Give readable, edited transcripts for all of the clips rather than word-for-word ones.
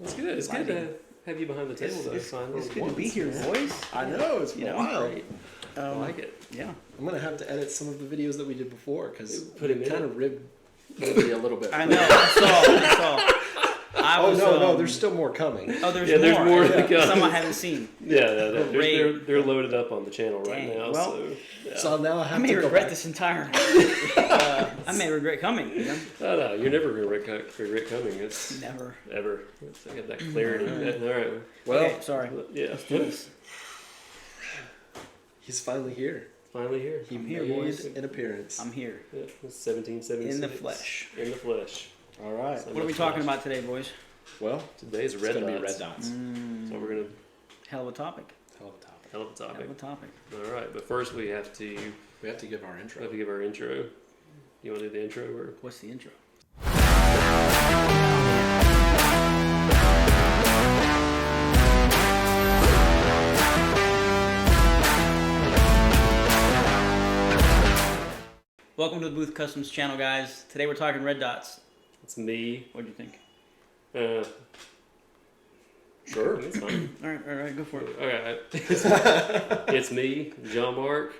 It's good. It's good to have you behind the table, though. It's good to be here, boys. I know, it's wild. Great. I like it. Yeah. I'm going to have to edit some of the videos that we did before because Put him it in kind of ribbed Libby a little bit. I know. I saw. No, there's still more coming. Oh, there's There's more to come. Some I haven't seen. Yeah, they're loaded up on the channel right now. Well, So now I have I may to go regret back. this entire. I may regret coming. You know? No, you're never going to regret coming. It's Never. Ever. I got that clarity. All right. Well, okay, sorry. Yeah. Let's do this. he's finally here. Finally here. He I'm here, made boys. an appearance. I'm here. Yeah, it's 1776. In the flesh. In the flesh. All right. So What are we talking about today, boys? Well, Today's it's red going dots. to be red dots. So we're going to... Hell of a topic. Hell of a topic. Hell of a topic. Hell of a topic. All right, but first we have to give our intro. give our intro. You want to do the intro or? What's the intro? Welcome to the Booth Customs channel, guys. Today we're talking red dots. It's me. What do you think? Sure. It's fine. All right, go for it. Okay. It's me, John Mark,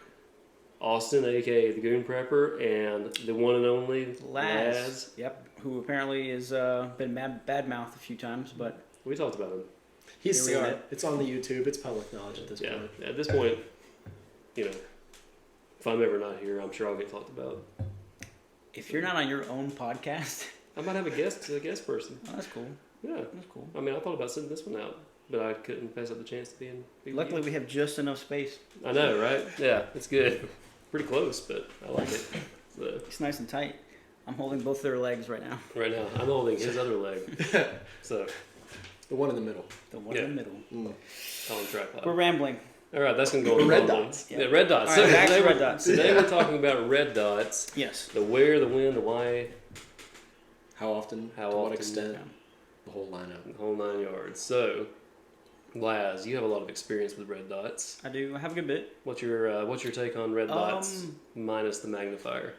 Austin, aka the Goon Prepper, and the one and only Laz. Yep. Who apparently has been bad-mouthed a few times, but We talked about him. He's Here we seen are. it. It's on the YouTube. It's public knowledge at this Yeah. point. At this point, you know, if I'm ever not here, I'm sure I'll get talked about. if you're not on your own podcast, I might have a guest person. oh, that's cool. Yeah. That's cool. I mean, I thought about sending this one out, but I couldn't pass up the chance to be with Luckily, you. we have just enough space. I know, right? Yeah, it's good. Pretty close, but I like it. So, It's nice and tight. I'm holding both their legs right now. right now, I'm holding his other leg. So, The one in the middle. The one Yeah. in the middle. on tripod. We're rambling. All right, that's going to go on Red the phone. dots. Yeah, red dots. All right, So back to today red we're- dots. Today we're talking about red dots. Yes. The where, the when, the why, How often? How to what often? extent? Yeah. The whole lineup. the whole 9 yards. So, Laz, you have a lot of experience with red dots. I do. I have a good bit. What's your take on red dots minus the magnifier?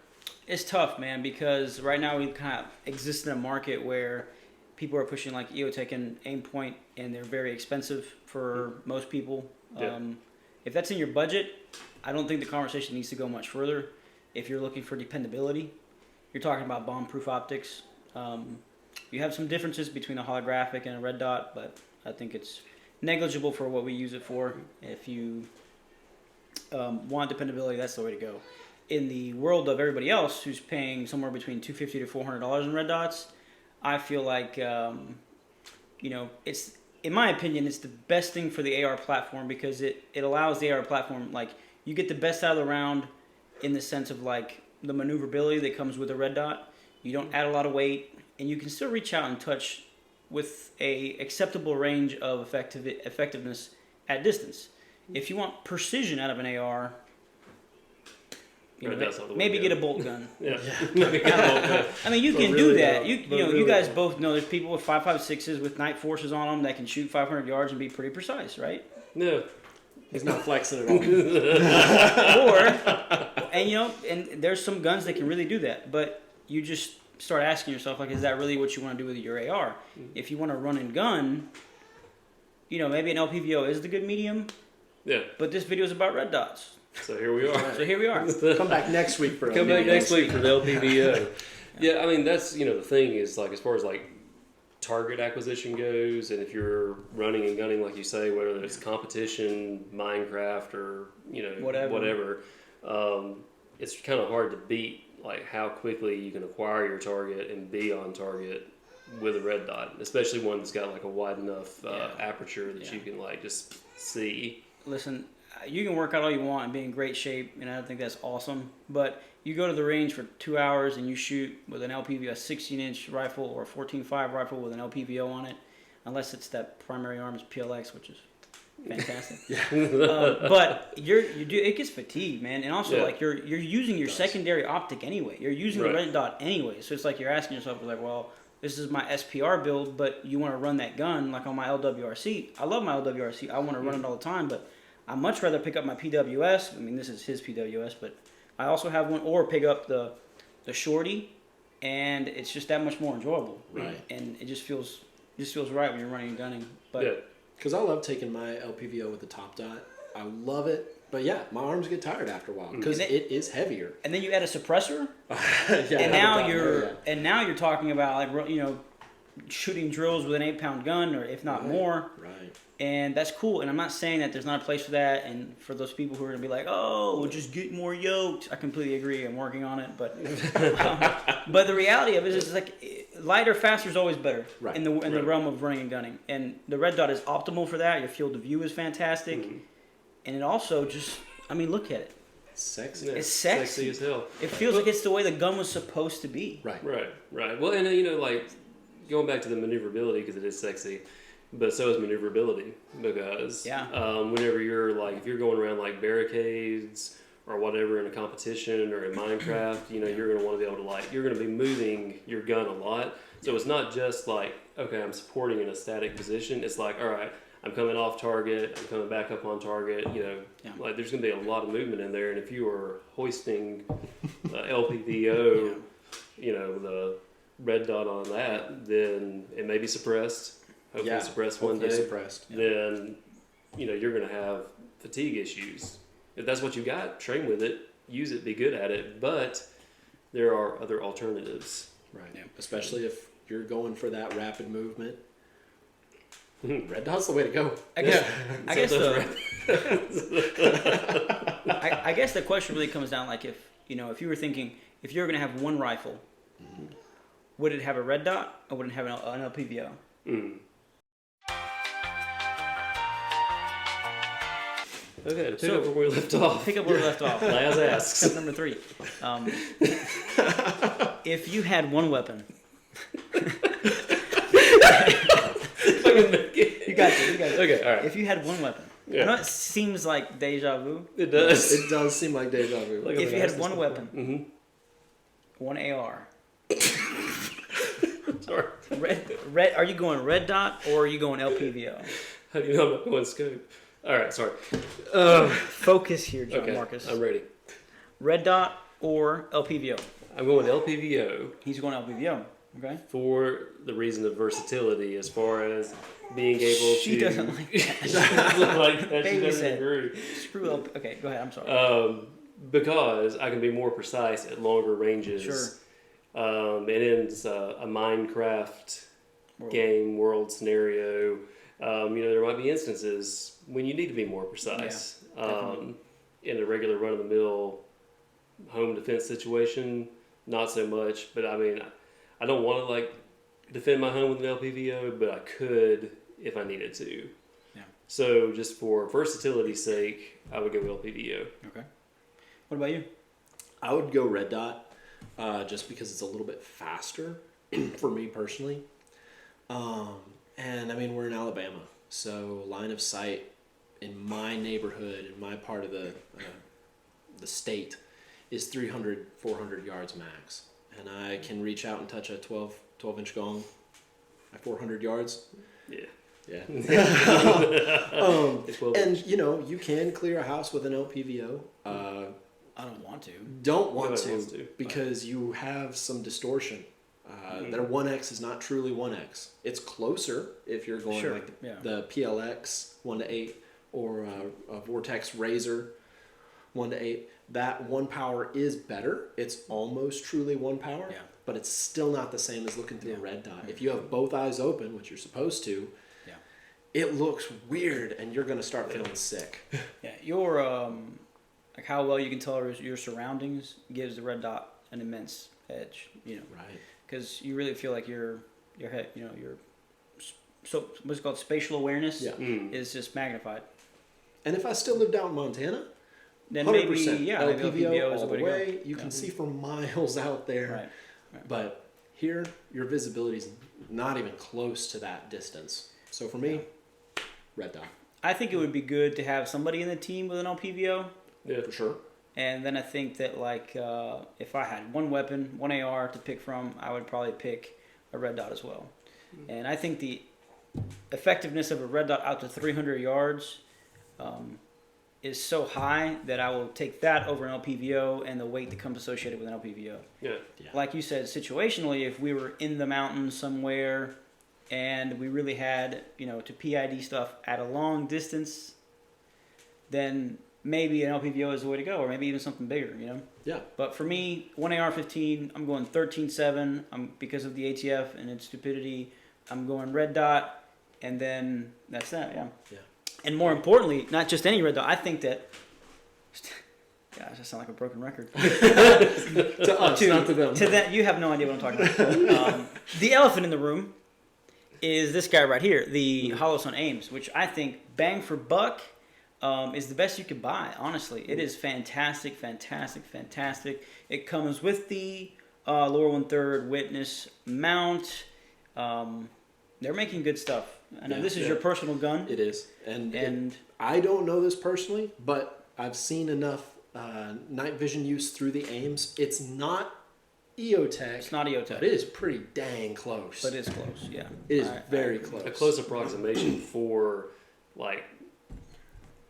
It's tough, man, because right now we kind of exist in a market where people are pushing like EOTech and Aimpoint, and they're very expensive for most people. Yeah. If that's in your budget, I don't think the conversation needs to go much further. If you're looking for dependability, you're talking about bomb-proof optics. You have some differences between a holographic and a red dot, but I think it's negligible for what we use it for. If you want dependability, that's the way to go. In the world of everybody else who's paying somewhere between $250 to $400 in red dots, I feel like it's, in my opinion, it's the best thing for the AR platform because it allows the AR platform, like, you get the best out of the round in the sense of like the maneuverability that comes with a red dot. You don't add a lot of weight, and you can still reach out and touch with a acceptable range of effectiveness at distance. If you want precision out of an AR, Red dot's not the way maybe to get go. a bolt gun. Yeah. I mean, you But can really do that. don't. You But know, really you guys don't. both know there's people with 5.56s with night forces on them that can shoot 500 yards and be pretty precise, right? No. He's not flexing at all. And there's some guns that can really do that, but you just start asking yourself, like, is that really what you want to do with your AR? If you want to run and gun, maybe an LPVO is the good medium, Yeah. but this video is about red dots. So here we are. So here we are. Come back next week for Come back next week for the LPVO. Yeah. Yeah, I mean, that's, the thing is, like, as far as, like, target acquisition goes, and if you're running and gunning, like you say, whether it's competition, Minecraft, or, whatever, it's kind of hard to beat, like, how quickly you can acquire your target and be on target with a red dot, especially one that's got, like, a wide enough aperture that you can, like, just see. Listen, you can work out all you want and be in great shape, and I think that's awesome. But you go to the range for 2 hours and you shoot with an LPVO, a 16-inch rifle or a 14.5 rifle with an LPVO on it, unless it's that primary arms PLX, which is fantastic. But it gets fatigued, man, and also like you're using your secondary optic anyway. You're using the red dot anyway, so it's like you're asking yourself, like, well, this is my SPR build, but you want to run that gun like on my LWRC. I love my LWRC. I want to run it all the time, but I'd much rather pick up my PWS. I mean, this is his PWS, but I also have one, or pick up the Shorty, and it's just that much more enjoyable. Right. And it just feels just feels right when you're running and gunning. But because I love taking my LPVO with the top dot. I love it. But yeah, my arms get tired after a while because it is heavier. And then you add a suppressor. And now you're talking about shooting drills with an 8-pound gun, or if not more. Right. And that's cool. And I'm not saying that there's not a place for that. And for those people who are going to be like, oh, we'll just get more yoked. I completely agree. I'm working on it. But but the reality of it is like lighter, faster is always better in the realm of running and gunning. And the red dot is optimal for that. Your field of view is fantastic. Mm-hmm. And it also just, look at it. Sexy. It's sexy as hell. It feels like it's the way the gun was supposed to be. Right. Well, and like going back to the maneuverability, because it is sexy, but so is maneuverability, because whenever you're like, if you're going around like barricades or whatever in a competition or in Minecraft, you're going to want to be able to you're going to be moving your gun a lot. So it's not just like, okay, I'm supporting in a static position. It's like, all right, I'm coming off target, I'm coming back up on target, like there's going to be a lot of movement in there. And if you are hoisting LPVO, the red dot on that, then it may be suppressed. Hopefully suppressed one day. Then, you're going to have fatigue issues. If that's what you got, train with it, use it, be good at it. But there are other alternatives. Right. Yeah. Especially if you're going for that rapid movement. Red dot's the way to go. I guess the question really comes down like if you were thinking if you were going to have one rifle, would it have a red dot or would it have an LPVO? Okay, to pick up where we left off. Laz asks. Step number 3. If you had one weapon. You got it. Okay, all right. If you had one weapon. I know it seems like deja vu. It does. It does seem like deja vu. If you had one weapon, one AR. Sorry. Red. Are you going red dot or are you going LPVO? How do you know I'm not going scope? All right, sorry. Focus here, John Marcus. I'm ready. Red dot or LPVO? I'm going LPVO. He's going LPVO. Okay. For the reason of versatility, as far as being able she to. Doesn't like that. She doesn't agree. Screw up. Okay, go ahead. I'm sorry. Because I can be more precise at longer ranges. Sure. And in a Minecraft world scenario, there might be instances when you need to be more precise. In a regular run-of-the-mill home defense situation, not so much. But I don't want to defend my home with an LPVO, but I could if I needed to. Yeah. So just for versatility's sake, I would go LPVO. Okay. What about you? I would go red dot, just because it's a little bit faster for me personally. And we're in Alabama, so line of sight in my neighborhood, in my part of the state, is 300, 400 yards max. And I can reach out and touch a 12-inch gong at 400 yards. Yeah. And, you can clear a house with an LPVO. I don't want to. Don't want to because you have some distortion. Their 1X is not truly 1X. It's closer if you're going the PLX 1-8 or a Vortex Razor 1-8. That 1 power is better. It's almost truly 1 power, but it's still not the same as looking through a red dot. If you have both eyes open, which you're supposed to, it looks weird and you're going to start feeling sick. Yeah, your how well you can tell your surroundings gives the red dot an immense edge, Right. Because you really feel like your head, your what's called spatial awareness is just magnified. And if I still lived out in Montana, then 100% maybe LPVO is all the way the way. to go. You can see for miles out there. Right. But here, your visibility is not even close to that distance. So for me, red dot. I think it would be good to have somebody in the team with an LPVO. Yeah, for sure. And then I think that if I had one weapon, one AR to pick from, I would probably pick a red dot as well. And I think the effectiveness of a red dot out to 300 yards is so high that I will take that over an LPVO and the weight that comes associated with an LPVO. Yeah. Like you said, situationally, if we were in the mountains somewhere and we really had, to PID stuff at a long distance, then maybe an LPVO is the way to go, or maybe even something bigger, Yeah. But for me, one AR-15, I'm going 13.7. Because of the ATF and its stupidity, I'm going red dot, and then that's that. Yeah. Yeah. And more importantly, not just any red dot. I think that. Gosh, I sound like a broken record. To us, not to them. To that, you have no idea what I'm talking about. The elephant in the room is this guy right here, the Holosun Ames, which I think bang for buck is the best you could buy. Honestly, it is fantastic, fantastic, fantastic. It comes with the lower 1/3 witness mount. They're making good stuff. I know this is your personal gun. It is, and I don't know this personally, but I've seen enough night vision use through the Ames. It's not EOTech. It's not EOTech. But it is pretty dang close. But it's close, yeah. It is very close. A close approximation for like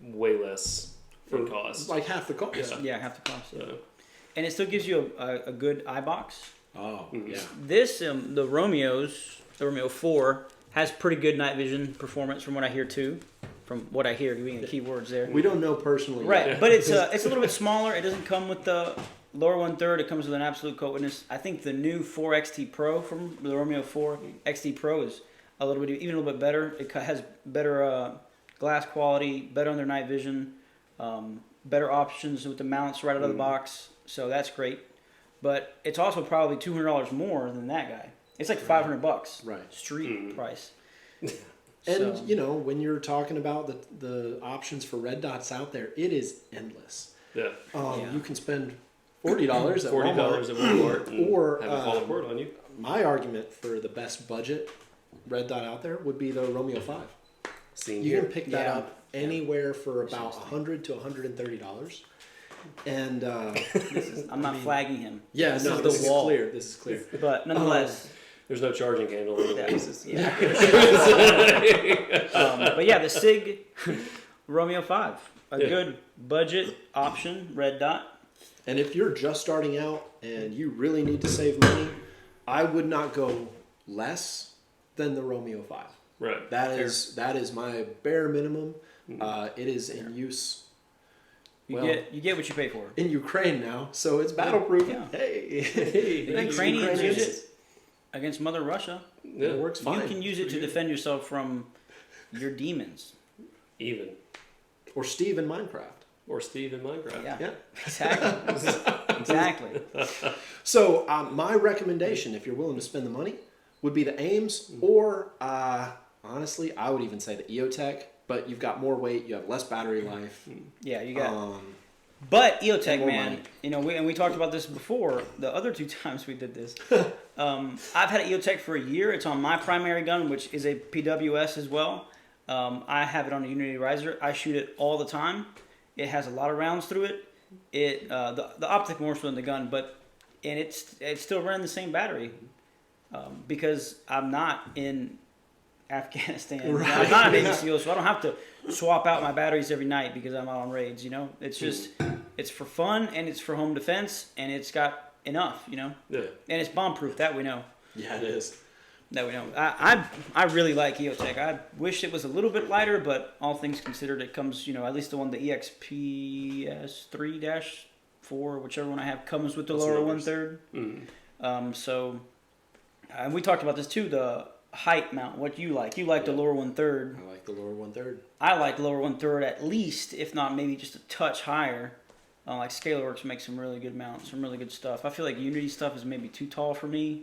way less in cost. Like half the cost. Yeah, half the cost. So. And it still gives you a good eye box. Oh, yeah. This, the Romeo 4, has pretty good night vision performance from what I hear too. From what I hear, being the key words there. We don't know personally. Right, yet. but it's a little bit smaller. It doesn't come with the lower 1/3. It comes with an absolute coat witness. I think the new 4XT Pro from the Romeo 4 XT Pro is a little bit, even a little bit better. It has better glass quality, better under night vision, better options with the mounts right out of the box. So that's great. But it's also probably $200 more than that guy. It's like $500. Right. Street price. And, when you're talking about the options for red dots out there, it is endless. Yeah. You can spend $40 at Walmart, or have it fall apart on you. My argument for the best budget red dot out there would be the Romeo 5. You can pick that up anywhere for about $100 to $130. And I'm not flagging him. Yeah, this is clear. This is clear. But nonetheless. There's no charging handle on the bases. Yeah. But yeah, the SIG Romeo 5. A good budget option, red dot. And if you're just starting out and you really need to save money, I would not go less than the Romeo 5. Right. That is my bare minimum. It is in use. You get what you pay for. In Ukraine now, so it's battle-proof. Yeah. Hey. The Ukrainians use it against Mother Russia. Yeah. It works fine. You can use it to defend yourself from your demons. Even. Or Steve in Minecraft. Yeah. Exactly. So my recommendation, if you're willing to spend the money, would be the Ames, or honestly, I would even say the EOTech. But you've got more weight, you have less battery life. Yeah, you got. But EOTech, man, we talked about this before. The other 2 times we did this, I've had an EOTech for a year. It's on my primary gun, which is a PWS as well. I have it on a Unity riser. I shoot it all the time. It has a lot of rounds through it. The optic more so than the gun, and it's still running the same battery because I'm not in Afghanistan. Right. I'm not an Navy SEAL, so I don't have to swap out my batteries every night because I'm out on raids. It's just it's for fun and it's for home defense and it's got enough. Yeah. And it's bomb proof. That we know. Yeah, it is. That we know. I really like EOTech. I wish it was a little bit lighter, but all things considered, it comes. At least the one, the EXPS 3-4, whichever one I have, comes with the lower 1/3. So, and we talked about this too. The height mount, what you like the lower 1/3. I like the lower 1/3. I like the lower 1/3 at least, if not maybe just a touch higher. Like Scalarworks makes some really good mounts, some really good stuff. I feel like Unity stuff is maybe too tall for me.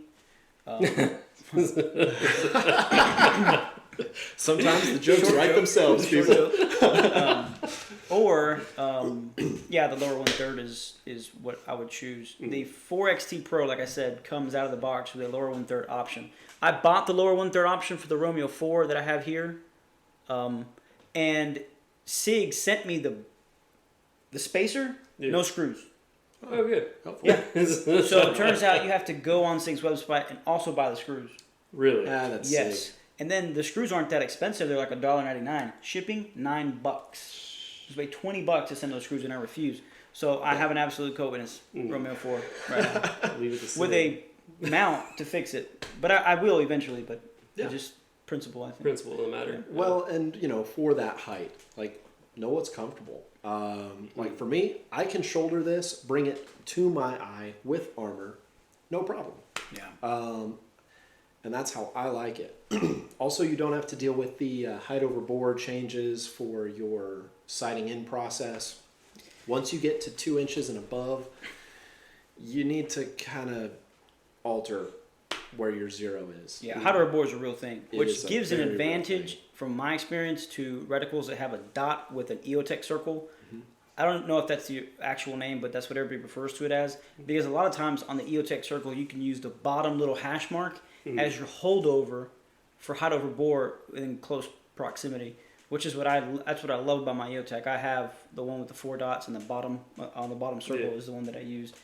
Sometimes the jokes write themselves, people. The lower 1/3 is what I would choose. The 4XT Pro, like I said, comes out of the box with a lower 1/3 option. I bought the lower 1/3 option for the Romeo 4 that I have here, and SIG sent me the spacer, no screws. Oh, good. Yeah. So it turns out you have to go on SIG's website and also buy the screws. Really? That's yes. sick. And then the screws aren't that expensive. They're like $1.99. Shipping, $9. Just pay $20 to send those screws, and I refuse. So I have an absolute coat witness, Romeo 4, right now. Leave it to with a mount to fix it. But I will eventually. But principle, I think. Principle doesn't matter. Yeah. Well, and for that height, like, know what's comfortable. Like for me, I can shoulder this, bring it to my eye with armor, no problem. Yeah. And that's how I like it. Also, you don't have to deal with the height over bore changes for your sighting in process. Once you get to 2 inches and above, you need to kind of alter where your zero is. Yeah, height over bore is a real thing, which gives an advantage from my experience to reticles that have a dot with an EOTech circle. Mm-hmm. I don't know if that's the actual name, but that's what everybody refers to it as. Because a lot of times on the EOTech circle, you can use the bottom little hash mark as your holdover for height over bore in close proximity, which is that's what I love about my EOTech. I have the one with the 4 dots, and the bottom on the bottom circle is the one that I use,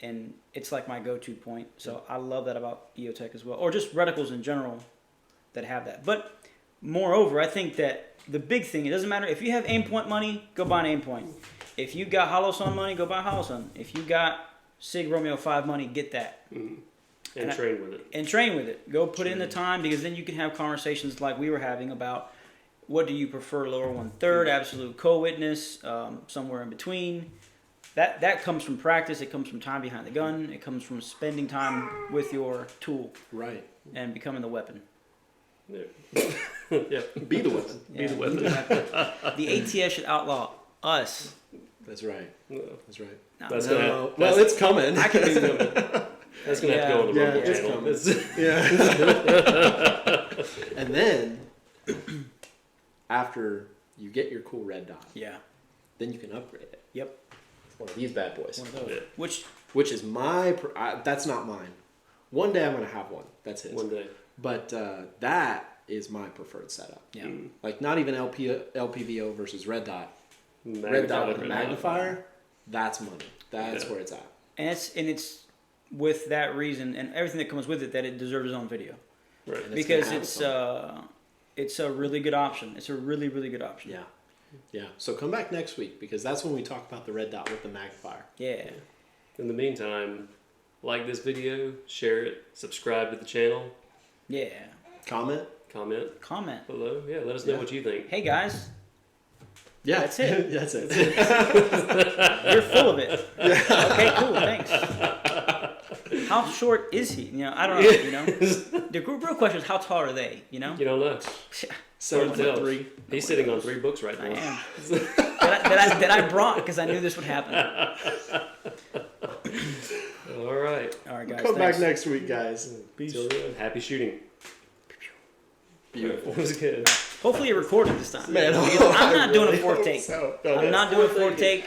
and it's like my go-to point. So I love that about EOTech as well, or just reticles in general that have that. But moreover, I think that the big thing, it doesn't matter if you have aim point money, go buy an aim point. If you got Hollow Sun money, go buy Hollow Sun. If you got Sig Romeo 5 money, get that. Mm-hmm. And train with it. And train with it. Go put in the time, because then you can have conversations like we were having about what do you prefer, lower 1/3, absolute co-witness, somewhere in between. That comes from practice. It comes from time behind the gun. It comes from spending time with your tool. Right. And becoming the weapon. Yeah. Yeah. Be the weapon. Yeah, be the weapon. The ATS should outlaw us. That's right. No. That's right. No. Well, it's coming. I can be coming. That's going to have to go on the Rumble channel. Yeah. And then, after you get your cool red dot, then you can upgrade it. Yep. One of these bad boys. One of those. Yeah. Which is that's not mine. One day I'm going to have one. That's his. One day. But that is my preferred setup. Yeah. Like, not even LPVO versus red dot. Red dot with a magnifier, that's money. That's where it's at. And it's with that reason and everything that comes with it that it deserves its own video. Right. Because it's a really good option. It's a really, really good option. Yeah. Yeah. So come back next week, because that's when we talk about the red dot with the magnifier. Yeah. In the meantime, like this video, share it, subscribe to the channel. Yeah. Comment below. Yeah, let us know what you think. Hey guys. Yeah, that's it. That's it. You're full of it. Yeah. Okay, cool. Thanks. How short is he? I don't know. The real question is, how tall are they? You don't know. 7'3". He's sitting on 3 books right now. I am. that I brought because I knew this would happen. All right. All right, guys. Come back next week, guys. Peace. Till then, happy shooting. Beautiful. It was good. Hopefully you recorded this time. Man, I'm not doing a fourth take. So. I'm not doing a fourth take.